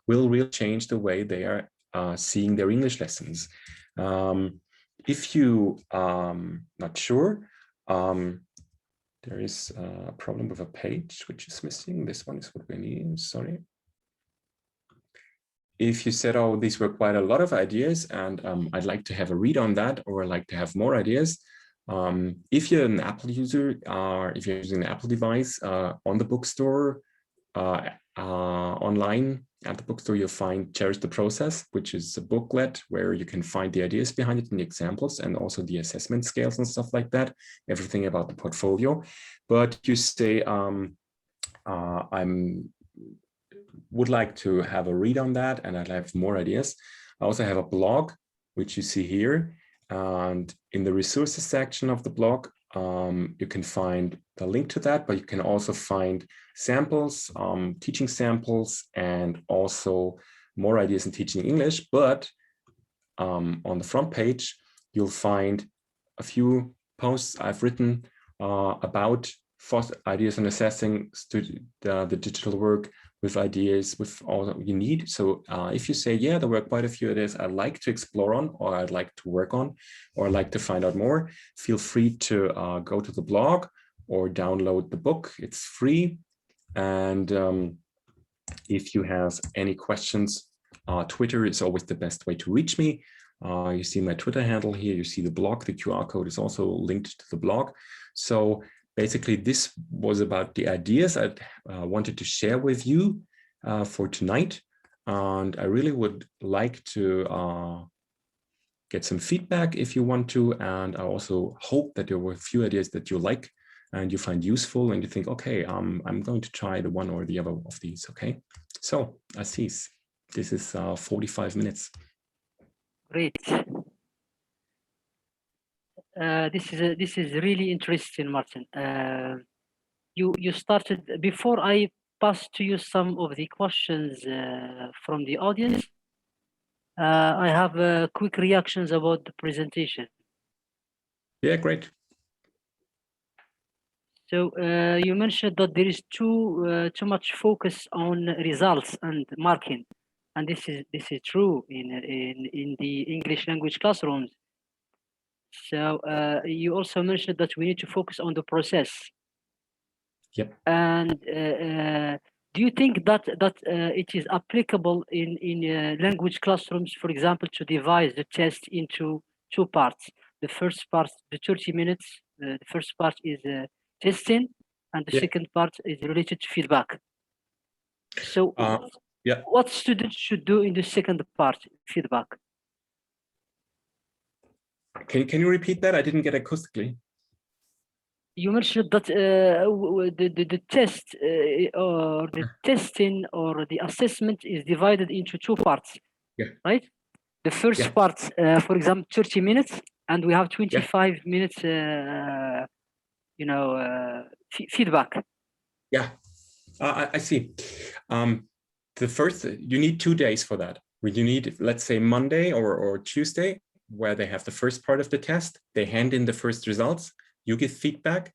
Speaker 1: will really change the way they are seeing their English lessons. If you not sure, there is a problem with a page which is missing. This one is what we need, sorry. If you said, oh, these were quite a lot of ideas and I'd like to have a read on that, or I'd like to have more ideas. If you're an Apple user, or if you're using an Apple device on the bookstore, online at the bookstore, you'll find Cherish the Process, which is a booklet where you can find the ideas behind it and the examples and also the assessment scales and stuff like that, everything about the portfolio. But you say, would like to have a read on that and I'd have more ideas. I also have a blog, which you see here. And in the resources section of the blog, you can find the link to that, but you can also find samples, teaching samples, and also more ideas in teaching English. But on the front page, you'll find a few posts I've written about ideas on assessing the digital work, with ideas, with all you need. So if you say, yeah, there were quite a few ideas I'd like to explore on, or I'd like to work on, or I'd like to find out more, feel free to go to the blog or download the book. It's free. And if you have any questions, Twitter is always the best way to reach me. You see my Twitter handle here, you see the blog, the QR code is also linked to the blog. So basically, this was about the ideas I wanted to share with you for tonight. And I really would like to get some feedback if you want to. And I also hope that there were a few ideas that you like and you find useful and you think, okay, I'm going to try the one or the other of these, okay? So, Aziz, this is 45 minutes.
Speaker 2: Great. this is really interesting, Martin. You started before I pass to you some of the questions from the audience. I have quick reactions about the presentation.
Speaker 1: Yeah, great.
Speaker 2: So you mentioned that there is too much focus on results and marking, and this is true in the English language classrooms. So you also mentioned that we need to focus on the process.
Speaker 1: Yep.
Speaker 2: And do you think that it is applicable in language classrooms, for example, to divide the test into two parts? The first part, the 30 minutes, the first part is testing, and the second part is related to feedback. So what students should do in the second part, feedback?
Speaker 1: Can you repeat that? I didn't get acoustically.
Speaker 2: You mentioned that the test or the testing or the assessment is divided into two parts, right? The first part, for example, 30 minutes, and we have 25 minutes, feedback.
Speaker 1: Yeah, I see. The first, you need 2 days for that. You need, let's say, Monday or Tuesday, where they have the first part of the test. They hand in the first results. You give feedback.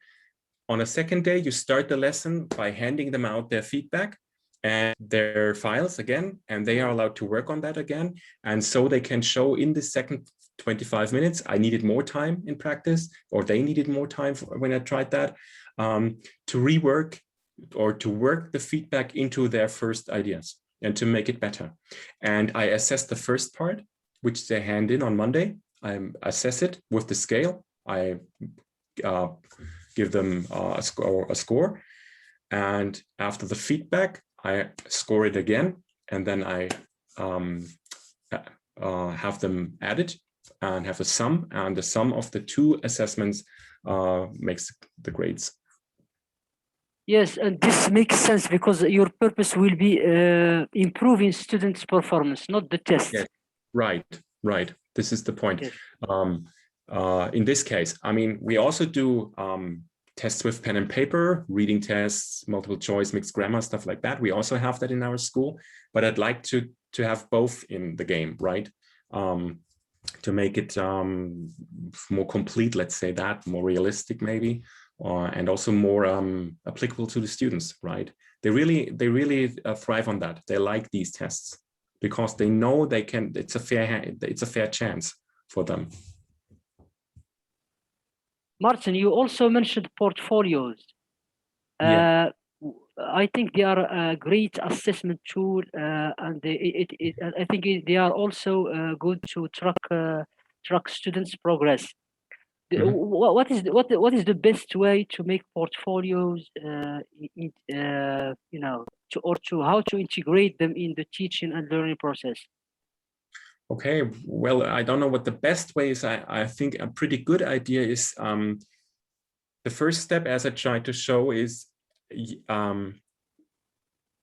Speaker 1: On a second day, you start the lesson by handing them out their feedback and their files again, and they are allowed to work on that again. And so they can show in the second 25 minutes, I needed more time in practice, or they needed more time when I tried that, to rework or to work the feedback into their first ideas and to make it better. And I assess the first part, which they hand in on Monday. I assess it with the scale. I give them a score. And after the feedback, I score it again. And then I have them added and have a sum. And the sum of the two assessments makes the grades.
Speaker 2: Yes, and this makes sense because your purpose will be improving students' performance, not the test.
Speaker 1: Yes. Right. This is the point. Yes. In this case, I mean, we also do tests with pen and paper, reading tests, multiple choice, mixed grammar, stuff like that. We also have that in our school, but I'd like to have both in the game, right? To make it more complete, let's say that, more realistic maybe, and also more applicable to the students, right? They really thrive on that. They like these tests because they know they can. It's a fair chance for them.
Speaker 2: Martin, you also mentioned portfolios. I think they are a great assessment tool, and I think they are also good to track students' progress. What is the best way to make portfolios? How to integrate them in the teaching and learning process?
Speaker 1: Okay, well, I don't know what the best way is. I think a pretty good idea is the first step, as I tried to show, is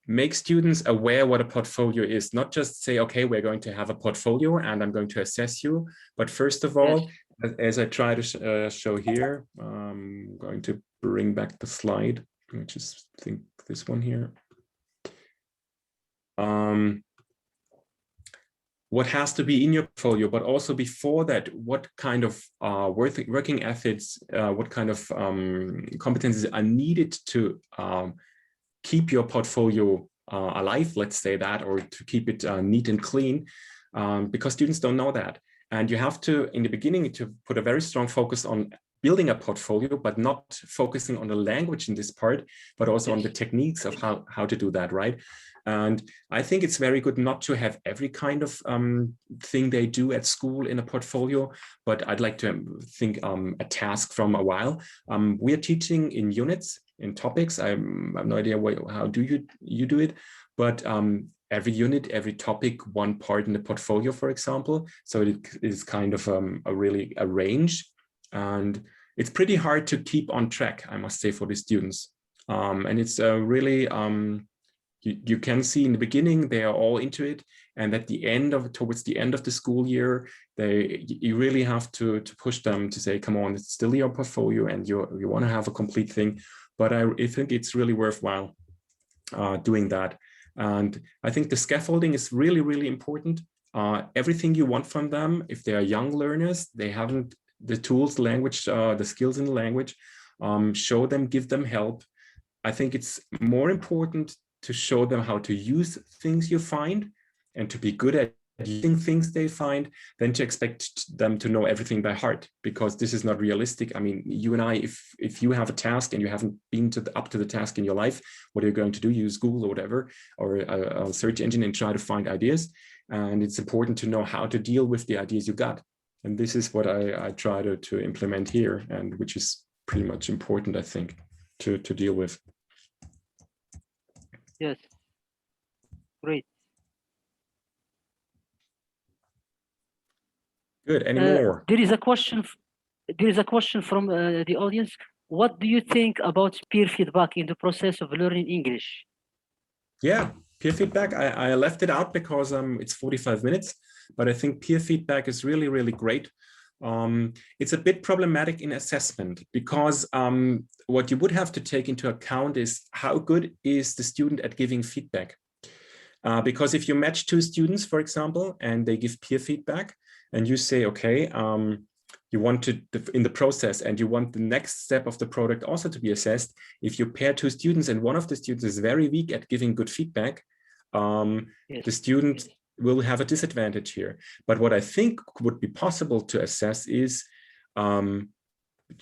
Speaker 1: make students aware what a portfolio is. Not just say, okay, we're going to have a portfolio and I'm going to assess you. But first of all, as I try to show here, I'm going to bring back the slide. I just think this one here. What has to be in your portfolio, but also before that, what kind of working ethics, what kind of competencies are needed to keep your portfolio alive, let's say that, or to keep it neat and clean, because students don't know that. And you have to, in the beginning, to put a very strong focus on building a portfolio, but not focusing on the language in this part, but also on the techniques of how to do that, right? And I think it's very good not to have every kind of thing they do at school in a portfolio, but I'd like to think a task from a while. We're teaching in units, in topics. I have no idea how do you do it, but every unit, every topic, one part in the portfolio, for example. So it is kind of a range, and it's pretty hard to keep on track, I must say, for the students. And it's really, you can see in the beginning, they are all into it. And at the end towards the end of the school year, you really have to push them to say, come on, it's still your portfolio and you want to have a complete thing. But I think it's really worthwhile doing that. And I think the scaffolding is really, really important. Everything you want from them, if they are young learners, they haven't the tools, the language, the skills in the language, show them, give them help. I think it's more important to show them how to use things you find and to be good at using things they find than to expect them to know everything by heart, because this is not realistic. I mean, you and I, if you have a task and you haven't been up to the task in your life, what are you going to do? Use Google or whatever, or a search engine and try to find ideas. And it's important to know how to deal with the ideas you got. And this is what I try to implement here, and which is pretty much important, I think, to deal with.
Speaker 2: Yes, great.
Speaker 1: Good. Any more?
Speaker 2: There is a question. There is a question from the audience. What do you think about peer feedback in the process of learning English?
Speaker 1: Yeah, peer feedback. I left it out because it's 45 minutes, but I think peer feedback is really, really great. It's a bit problematic in assessment because what you would have to take into account is how good is the student at giving feedback. Because if you match two students, for example, and they give peer feedback, and you say, okay, you want to, in the process, and you want the next step of the product also to be assessed. If you pair two students and one of the students is very weak at giving good feedback,
Speaker 2: Yes.
Speaker 1: the student will have a disadvantage here. But what I think would be possible to assess is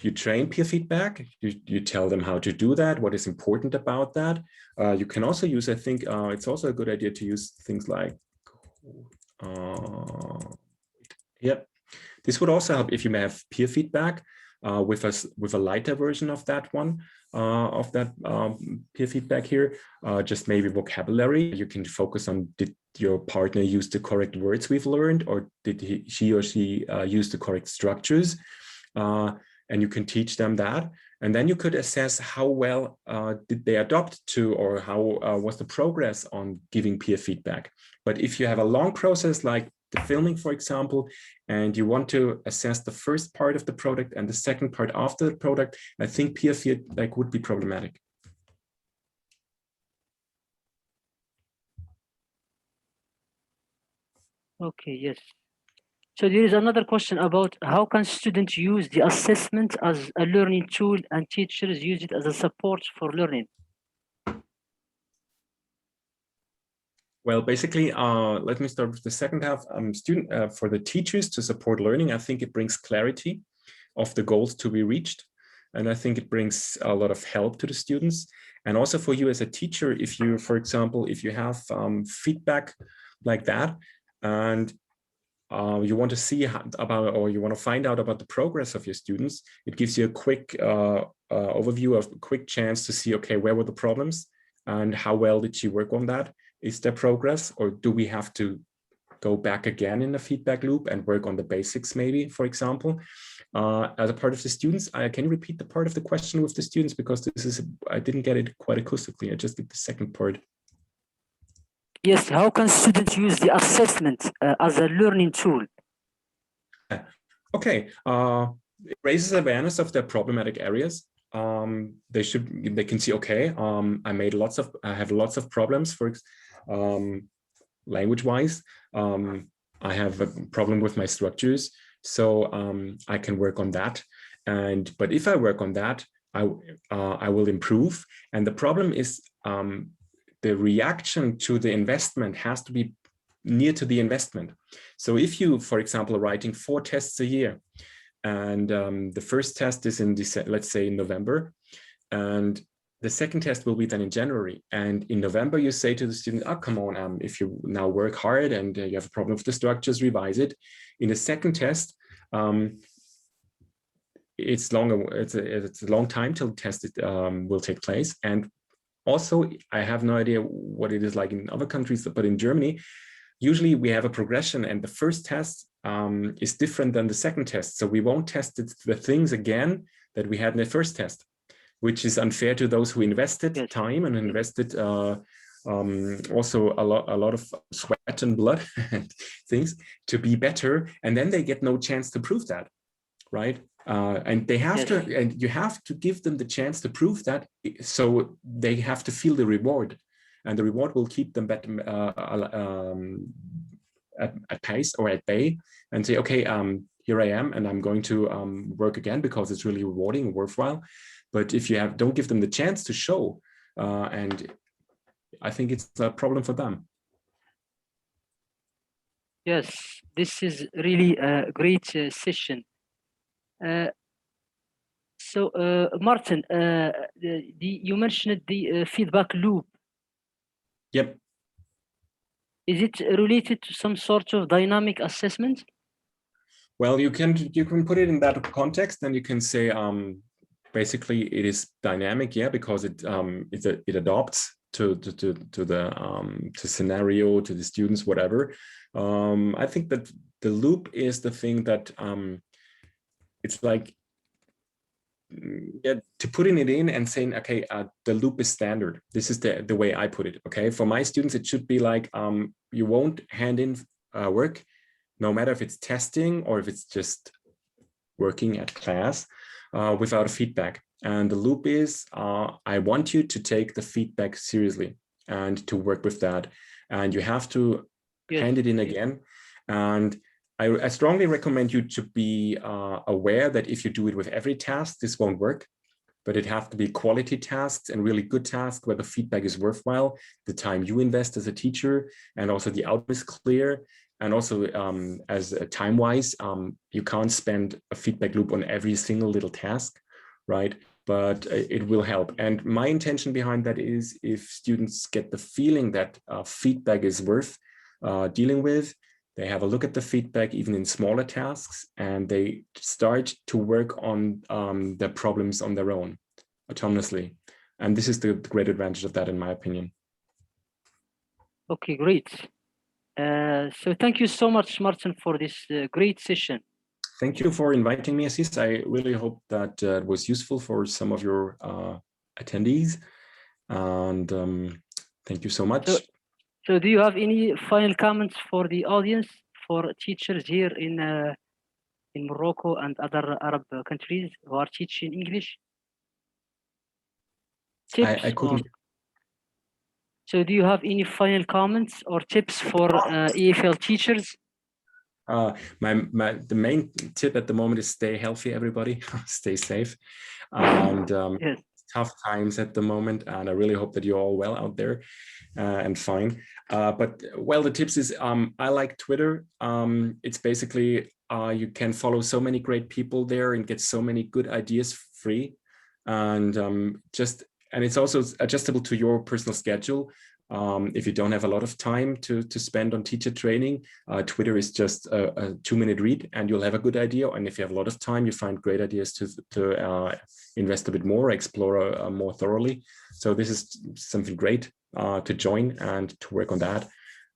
Speaker 1: you train peer feedback, you tell them how to do that, what is important about that. You can also use, I think it's also a good idea to use things like, yep. This would also help if you may have peer feedback with a lighter version of that one, of that peer feedback here, just maybe vocabulary. You can focus on, did your partner use the correct words we've learned, or did she or she use the correct structures? And you can teach them that. And then you could assess how well did they adopt to, or how was the progress on giving peer feedback. But if you have a long process like the filming, for example, and you want to assess the first part of the product and the second part after the product, I think peer feedback would be problematic.
Speaker 2: Okay, yes. So there is another question about how can students use the assessment as a learning tool and teachers use it as a support for learning?
Speaker 1: Well, basically, let me start with the second half. For the teachers to support learning, I think it brings clarity of the goals to be reached. And I think it brings a lot of help to the students. And also for you as a teacher, if you, for example, if you have feedback like that, and you want to see about, or you want to find out about the progress of your students, it gives you a quick overview, of a quick chance to see, okay, where were the problems and how well did she work on that? Is there progress, or do we have to go back again in the feedback loop and work on the basics maybe, for example? As a part of the students, can you repeat the part of the question with the students, because this is, I didn't get it quite acoustically. I just did the second part.
Speaker 2: Yes, how can students use the assessment as a learning tool?
Speaker 1: Okay, it raises awareness of their problematic areas. They can see, okay, I have lots of problems for language-wise. I have a problem with my structures, so I can work on that. But if I work on that, I will improve. And the problem is the reaction to the investment has to be near to the investment. So if you, for example, are writing 4 tests a year, and the first test is in December, let's say in November, and the second test will be then in January. And in November, you say to the student, oh, come on, if you now work hard and you have a problem with the structures, revise it. In the second test, it's a long time till the test will take place. And also, I have no idea what it is like in other countries, but in Germany, usually we have a progression, and the first test is different than the second test. So we won't test the things again that we had in the first test, which is unfair to those who invested time and invested also a lot of sweat and blood and things to be better, and then they get no chance to prove that, right? And they have to, and you have to give them the chance to prove that, so they have to feel the reward, and the reward will keep them better at pace or at bay, and say, okay, here I am, and I'm going to work again because it's really rewarding and worthwhile. But if you don't give them the chance to show, and I think it's a problem for them.
Speaker 2: Yes, this is really a great session. So, Martin, you mentioned the feedback loop.
Speaker 1: Yep.
Speaker 2: Is it related to some sort of dynamic assessment?
Speaker 1: Well, you can put it in that context, and you can say basically it is dynamic, yeah, because it adapts to the scenario, to the students, whatever. I think that the loop is the thing that it's like, yeah, to putting it in and saying, okay, the loop is standard. This is the way I put it. Okay, for my students, it should be like you won't hand in work, no matter if it's testing or if it's just working at class, without feedback. And the loop is, I want you to take the feedback seriously and to work with that. And you have to hand it in again. And I strongly recommend you to be aware that if you do it with every task, this won't work, but it has to be quality tasks and really good tasks where the feedback is worthwhile, the time you invest as a teacher, and also the outcome is clear. And also as time-wise, you can't spend a feedback loop on every single little task, right? But it will help. And my intention behind that is if students get the feeling that feedback is worth dealing with, they have a look at the feedback even in smaller tasks, and they start to work on their problems on their own, autonomously. And this is the great advantage of that, in my opinion.
Speaker 2: Okay, great. So thank you so much, Martin, for this great session.
Speaker 1: Thank you for inviting me, Assis. I really hope that it was useful for some of your attendees. And thank you so much.
Speaker 2: So do you have any final comments for the audience, for teachers here in Morocco and other Arab countries who are teaching English? Tips
Speaker 1: I couldn't.
Speaker 2: So do you have any final comments or tips for EFL teachers?
Speaker 1: The main tip at the moment is stay healthy, everybody. Stay safe. And
Speaker 2: Yes.
Speaker 1: Tough times at the moment, and I really hope that you're all well out there and fine. But well, the tips is I like Twitter. It's basically you can follow so many great people there and get so many good ideas free, and it's also adjustable to your personal schedule. If you don't have a lot of time to spend on teacher training, Twitter is just a 2-minute read and you'll have a good idea. And if you have a lot of time, you find great ideas to invest a bit more, explore more thoroughly. So this is something great to join and to work on that,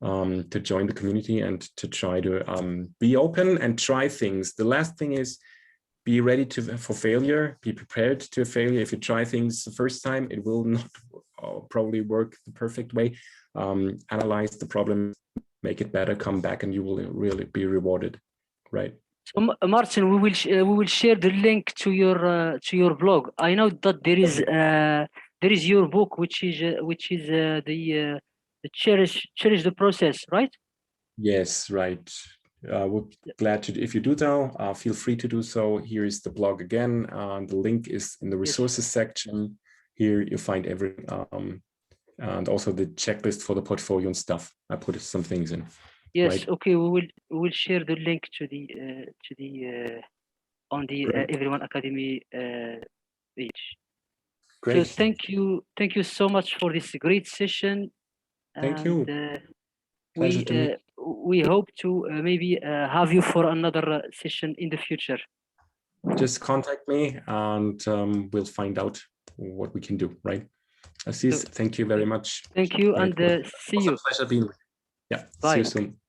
Speaker 1: to join the community and to try to be open and try things. The last thing is be ready for failure, be prepared to failure. If you try things the first time, it will not probably work the perfect way. Analyze the problem, make it better, come back, and you will really be rewarded, right?
Speaker 2: So, Martin, we will share the link to your blog. I know that there is your book, which is the Cherish the Process, right?
Speaker 1: Yes, right. We're glad to, if you do so, feel free to do so. Here is the blog again. The link is in the resources section. Here you find everything, and also the checklist for the portfolio and stuff. I put some things in.
Speaker 2: Yes.
Speaker 1: Right?
Speaker 2: Okay. We will share the link to the on the Everyone Academy page.
Speaker 1: Great.
Speaker 2: So thank you so much for this great session.
Speaker 1: Thank you.
Speaker 2: We hope to maybe have you for another session in the future.
Speaker 1: Just contact me and we'll find out what we can do, right? Assis, thank you very much.
Speaker 2: Thank you, and see you.
Speaker 1: Pleasure being with you. Yeah,
Speaker 2: bye.
Speaker 1: See you soon.